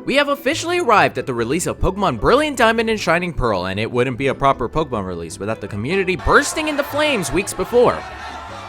We have officially arrived at the release of Pokemon Brilliant Diamond and Shining Pearl, and it wouldn't be a proper Pokemon release without the community bursting into flames weeks before.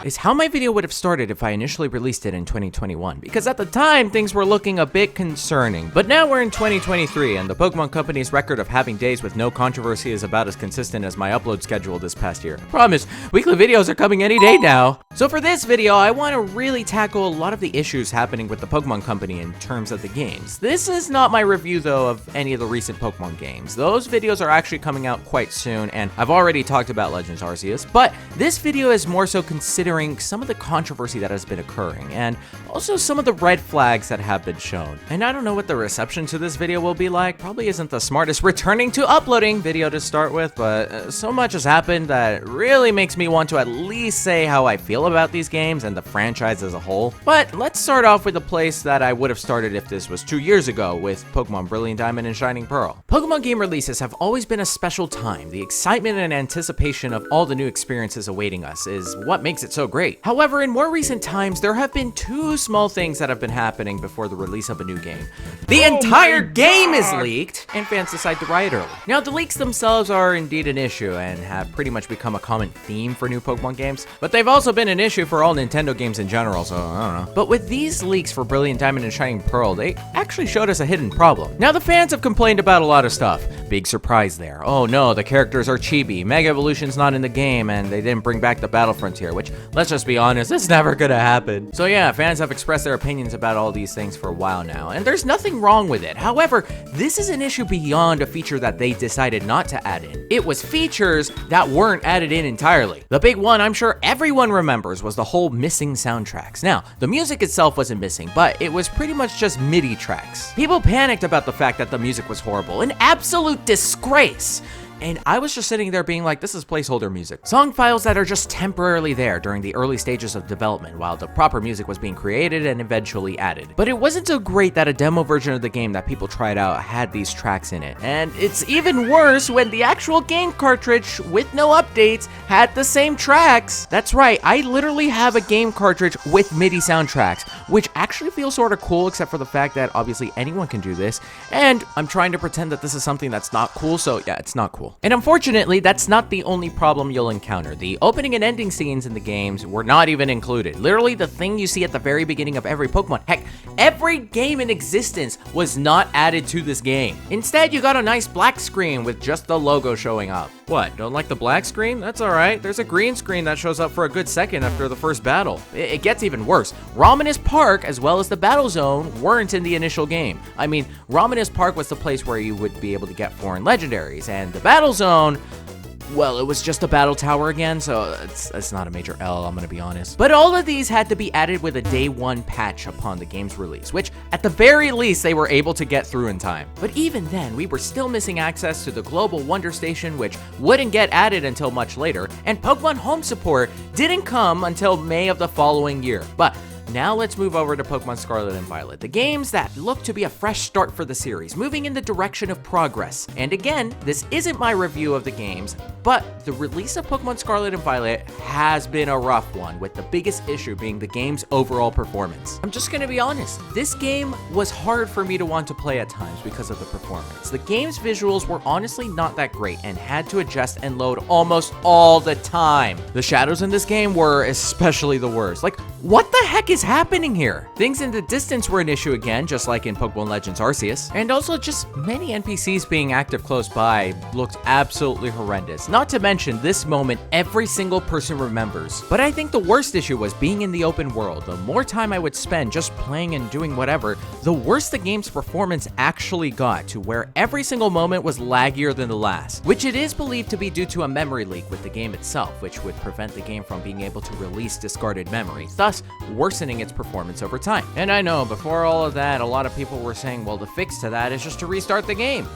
Is how my video would have started if I initially released it in 2021, because at the time things were looking a bit concerning. But now we're in 2023 and the Pokemon Company's record of having days with no controversy is about as consistent as my upload schedule this past year. Promise, weekly videos are coming any day now. So for this video, I want to really tackle a lot of the issues happening with the Pokemon Company in terms of the games. This is not my review though of any of the recent Pokemon games. Those videos are actually coming out quite soon, and I've already talked about Legends Arceus, but this video is more so considering some of the controversy that has been occurring, and also some of the red flags that have been shown. And I don't know what the reception to this video will be like. Probably isn't the smartest returning to uploading video to start with, but so much has happened that really makes me want to at least say how I feel about these games and the franchise as a whole. But let's start off with the place that I would have started if this was 2 years ago, with Pokemon Brilliant Diamond and Shining Pearl. Pokemon game releases have always been a special time. The excitement and anticipation of all the new experiences awaiting us is what makes it so great. However, in more recent times, there have been two small things that have been happening before the release of a new game. The entire game is leaked, and fans decide to riot early. Now, the leaks themselves are indeed an issue and have pretty much become a common theme for new Pokemon games, but they've also been an issue for all Nintendo games in general, so I don't know. But with these leaks for Brilliant Diamond and Shining Pearl, they actually showed us a hidden problem. Now, the fans have complained about a lot of stuff. Big surprise there. Oh no, the characters are chibi, Mega Evolution's not in the game, and they didn't bring back the Battle Frontier, which, let's just be honest, it's never gonna happen. So yeah, fans have expressed their opinions about all these things for a while now, and there's nothing wrong with it. However, this is an issue beyond a feature that they decided not to add in. It was features that weren't added in entirely. The big one I'm sure everyone remembers was the whole missing soundtracks. Now, the music itself wasn't missing, but it was pretty much just MIDI tracks. People panicked about the fact that the music was horrible, an absolute disgrace. And I was just sitting there being like, this is placeholder music. Song files that are just temporarily there during the early stages of development while the proper music was being created and eventually added. But it wasn't so great that a demo version of the game that people tried out had these tracks in it. And it's even worse when the actual game cartridge with no updates had the same tracks. That's right, I literally have a game cartridge with MIDI soundtracks, which actually feels sort of cool, except for the fact that obviously anyone can do this. And I'm trying to pretend that this is something that's not cool, so yeah, it's not cool. And unfortunately, that's not the only problem you'll encounter. The opening and ending scenes in the games were not even included. Literally, the thing you see at the very beginning of every Pokemon, heck, every game in existence was not added to this game. Instead, you got a nice black screen with just the logo showing up. What, don't like the black screen? That's alright. There's a green screen that shows up for a good second after the first battle. It gets even worse. Ramanas Park, as well as the Battle Zone, weren't in the initial game. I mean, Ramanas Park was the place where you would be able to get foreign legendaries, and the Battle Zone, well, it was just a battle tower again, so it's not a major L, I'm gonna be honest. But all of these had to be added with a day one patch upon the game's release, which at the very least they were able to get through in time. But even then, we were still missing access to the Global Wonder Station, which wouldn't get added until much later, and Pokemon Home support didn't come until May of the following year. But now let's move over to Pokemon Scarlet and Violet, the games that look to be a fresh start for the series, moving in the direction of progress. And again, this isn't my review of the games, but the release of Pokemon Scarlet and Violet has been a rough one, with the biggest issue being the game's overall performance. I'm just gonna be honest, this game was hard for me to want to play at times because of the performance. The game's visuals were honestly not that great and had to adjust and load almost all the time. The shadows in this game were especially the worst. Like, what the heck is happening here? Things in the distance were an issue again, just like in Pokemon Legends Arceus. And also just many NPCs being active close by looked absolutely horrendous. Not to mention this moment every single person remembers. But I think the worst issue was being in the open world. The more time I would spend just playing and doing whatever, the worse the game's performance actually got, to where every single moment was laggier than the last. Which it is believed to be due to a memory leak with the game itself, which would prevent the game from being able to release discarded memory, thus worsening its performance over time. And I know, before all of that, a lot of people were saying, well, the fix to that is just to restart the game.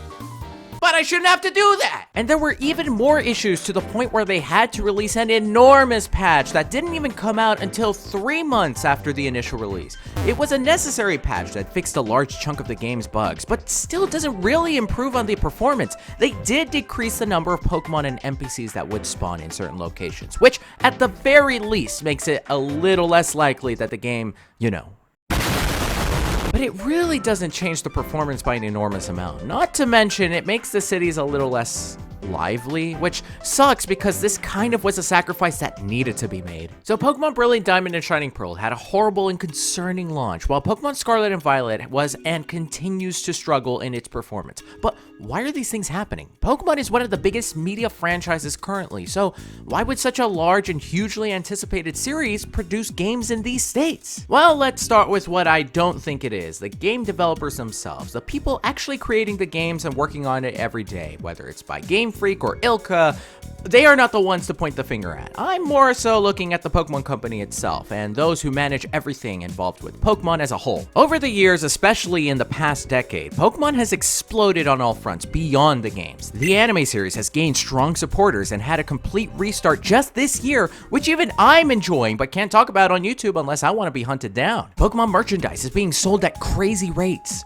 But I shouldn't have to do that! And there were even more issues, to the point where they had to release an enormous patch that didn't even come out until 3 months after the initial release. It was a necessary patch that fixed a large chunk of the game's bugs, but still doesn't really improve on the performance. They did decrease the number of Pokemon and NPCs that would spawn in certain locations, which at the very least makes it a little less likely that the game, you know, but it really doesn't change the performance by an enormous amount. Not to mention, it makes the cities a little less lively, which sucks because this kind of was a sacrifice that needed to be made. So Pokemon Brilliant Diamond and Shining Pearl had a horrible and concerning launch, while Pokemon Scarlet and Violet was and continues to struggle in its performance. But why are these things happening? Pokemon is one of the biggest media franchises currently, so why would such a large and hugely anticipated series produce games in these states? Well, let's start with what I don't think it is: the game developers themselves, the people actually creating the games and working on it every day, whether it's by Game Freak or Ilka. They are not the ones to point the finger at. I'm more so looking at the Pokemon Company itself and those who manage everything involved with Pokemon as a whole. Over the years, especially in the past decade, Pokemon has exploded on all fronts beyond the games. The anime series has gained strong supporters and had a complete restart just this year, which even I'm enjoying but can't talk about on YouTube unless I want to be hunted down. Pokemon merchandise is being sold at crazy rates.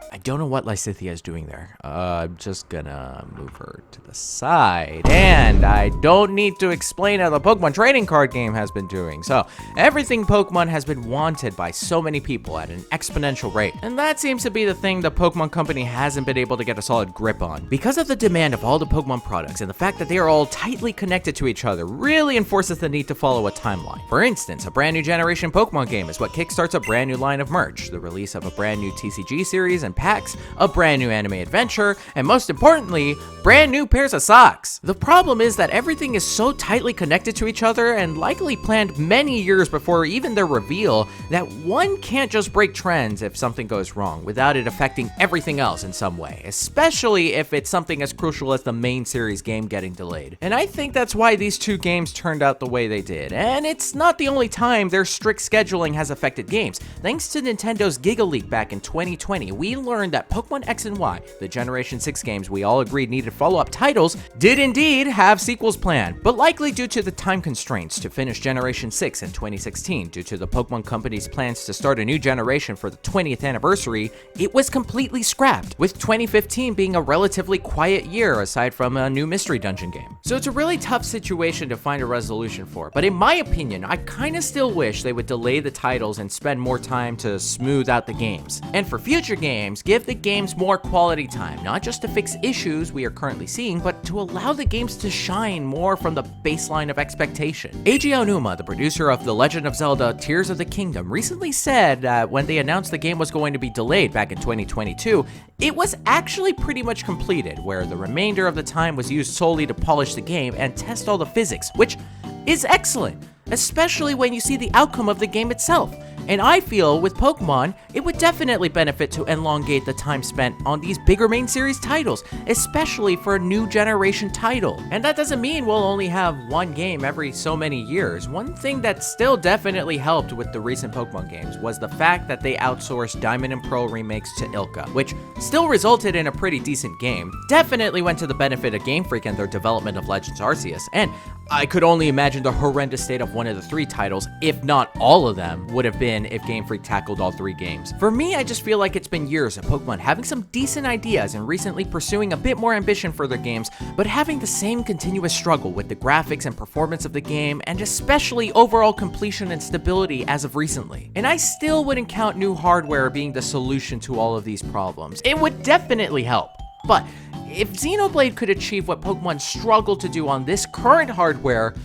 I don't know what Lysithea is doing there. I'm just gonna move her to the side. And I don't need to explain how the Pokemon trading card game has been doing. So everything Pokemon has been wanted by so many people at an exponential rate. And that seems to be the thing the Pokemon Company hasn't been able to get a solid grip on. Because of the demand of all the Pokemon products and the fact that they are all tightly connected to each other really enforces the need to follow a timeline. For instance, a brand new generation Pokemon game is what kickstarts a brand new line of merch, the release of a brand new TCG series and packs, a brand new anime adventure, and most importantly, brand new pairs of socks. The problem is that everything is so tightly connected to each other and likely planned many years before even their reveal that one can't just break trends if something goes wrong without it affecting everything else in some way, especially if it's something as crucial as the main series game getting delayed. And I think that's why these two games turned out the way they did. And it's not the only time their strict scheduling has affected games. Thanks to Nintendo's Giga Leak back in 2020, we learned that Pokemon X and Y, the Generation 6 games we all agreed needed follow-up titles, did indeed have sequels planned, but likely due to the time constraints to finish Generation 6 in 2016 due to the Pokemon Company's plans to start a new generation for the 20th anniversary, it was completely scrapped, with 2015 being a relatively quiet year aside from a new Mystery Dungeon game. So it's a really tough situation to find a resolution for, but in my opinion, I kinda still wish they would delay the titles and spend more time to smooth out the games. And for future games, give the games more quality time, not just to fix issues we are currently seeing, but to allow the games to shine more from the baseline of expectation. Eiji Aonuma, the producer of The Legend of Zelda Tears of the Kingdom, recently said that when they announced the game was going to be delayed back in 2022, it was actually pretty much completed, where the remainder of the time was used solely to polish the game and test all the physics, which is excellent, especially when you see the outcome of the game itself. And I feel with Pokemon, it would definitely benefit to elongate the time spent on these bigger main series titles, especially for a new generation title. And that doesn't mean we'll only have one game every so many years. One thing that still definitely helped with the recent Pokemon games was the fact that they outsourced Diamond and Pearl remakes to Ilka, which still resulted in a pretty decent game. Definitely went to the benefit of Game Freak and their development of Legends Arceus, and I could only imagine the horrendous state of one of the three titles, if not all of them, would have been if Game Freak tackled all three games. For me, I just feel like it's been years of Pokemon having some decent ideas and recently pursuing a bit more ambition for their games, but having the same continuous struggle with the graphics and performance of the game, and especially overall completion and stability as of recently. And I still wouldn't count new hardware being the solution to all of these problems. It would definitely help, but if Xenoblade could achieve what Pokemon struggled to do on this current hardware,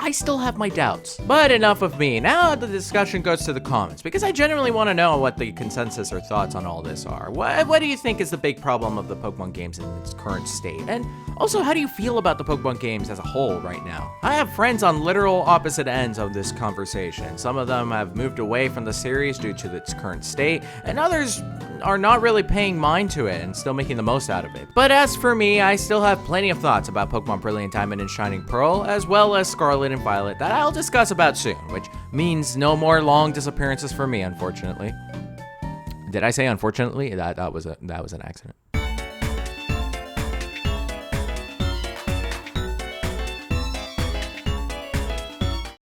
I still have my doubts. But enough of me. Now the discussion goes to the comments, because I genuinely want to know what the consensus or thoughts on all this are. What do you think is the big problem of the Pokemon games in its current state? And also, how do you feel about the Pokemon games as a whole right now? I have friends on literal opposite ends of this conversation. Some of them have moved away from the series due to its current state, and others are not really paying mind to it and still making the most out of it. But as for me, I still have plenty of thoughts about Pokemon Brilliant Diamond and Shining Pearl, as well as Scarlet and Violet, that I'll discuss about soon, which means no more long disappearances for me, unfortunately. Did I say unfortunately? That was an accident.